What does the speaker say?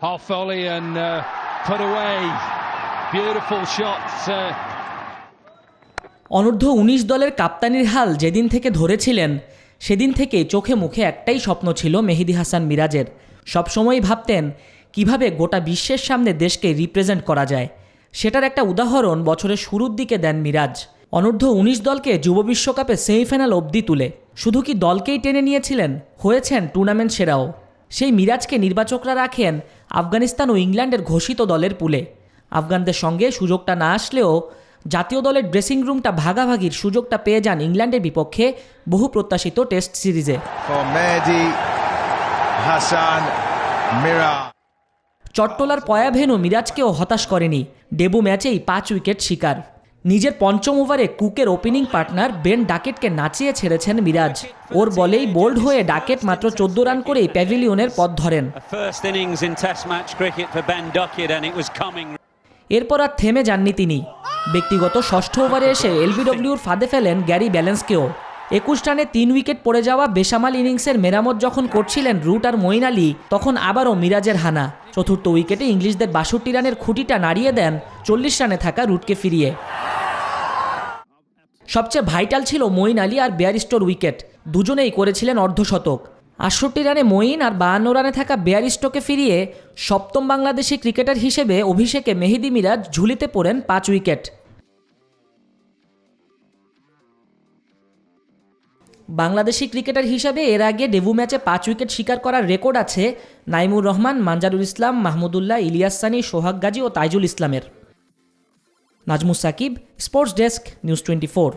half volley and put away. Beautiful shots. অনূর্ধ্ব ১৯ দলের কাপ্তানির হাল যেদিন থেকে ধরেছিলেন সেদিন থেকে চোখে মুখে একটাই স্বপ্ন ছিল মেহেদী হাসান মিরাজের। সবসময়ই ভাবতেন কিভাবে গোটা বিশ্বের সামনে দেশকে রিপ্রেজেন্ট করা যায়। সেটার একটা উদাহরণ বছরের শুরুর দিকে দেন মিরাজ। অনূর্ধ্ব ১৯ দলকে যুব বিশ্বকাপে সেমিফাইনাল অবধি তুলে শুধু কি দলকেই টেনে নিয়েছিলেন, হয়েছেন টুর্নামেন্ট সেরাও। সেই মিরাজকে নির্বাচকরা রাখেন আফগানিস্তান ও ইংল্যান্ডের ঘোষিত দলের পুলে। আফগানদের সঙ্গে সুযোগটা না আসলেও জাতীয় দলের ড্রেসিং রুমটা ভাগাভাগির সুযোগটা পেয়ে যান ইংল্যান্ডের বিপক্ষে বহু প্রত্যাশিত টেস্ট সিরিজে। চট্টলার পয়াভেনু মিরাজকেও হতাশ করেনি, ডেবু ম্যাচেই 5 উইকেট শিকার। নিজের পঞ্চম ওভারে কুকের ওপেনিং পার্টনার বেন ডাকেটকে নাচিয়ে ছেড়েছেন মিরাজ। ওর বলেই বোল্ড হয়ে ডাকেট মাত্র 14 রান করেই প্যাভিলিয়নের পথ ধরেন। এরপর আর থেমে যাননি তিনি। ব্যক্তিগত ষষ্ঠ ওভারে এসে এলবিডব্লিউর ফাঁদে ফেলেন গ্যারি ব্যালেন্সকেও। 21 রানে 3 উইকেট পড়ে যাওয়া বেসামাল ইনিংসের মেরামত যখন করছিলেন রুট আর মঈন আলী, তখন আবারও মিরাজের হানা। চতুর্থ উইকেটে ইংলিশদের 62 রানের খুঁটিটা নাড়িয়ে দেন 40 রানে থাকা রুটকে ফিরিয়ে। সবচেয়ে ভাইটাল ছিল মঈন আলী আর বেয়ারিস্টোর উইকেট, দুজনেই করেছিলেন অর্ধশতক। 68 রানে মঈন আর 52 রানে থাকা বেয়ারিস্টোকে ফিরিয়ে সপ্তম বাংলাদেশি ক্রিকেটার হিসেবে অভিষেকে মেহেদী মিরাজ ঝুলিতে পড়েন 5 উইকেট। বাংলাদেশি ক্রিকেটার হিসাবে এর আগে ডেবু ম্যাচে 5 উইকেট শিকার করার রেকর্ড আছে নাইমুর রহমান, মানজারুল ইসলাম, মাহমুদুল্লাহ, ইলিয়াস সানি, সোহাগ গাজী ও তাইজুল ইসলামের। Nazmus Sakib, sports desk, news 24।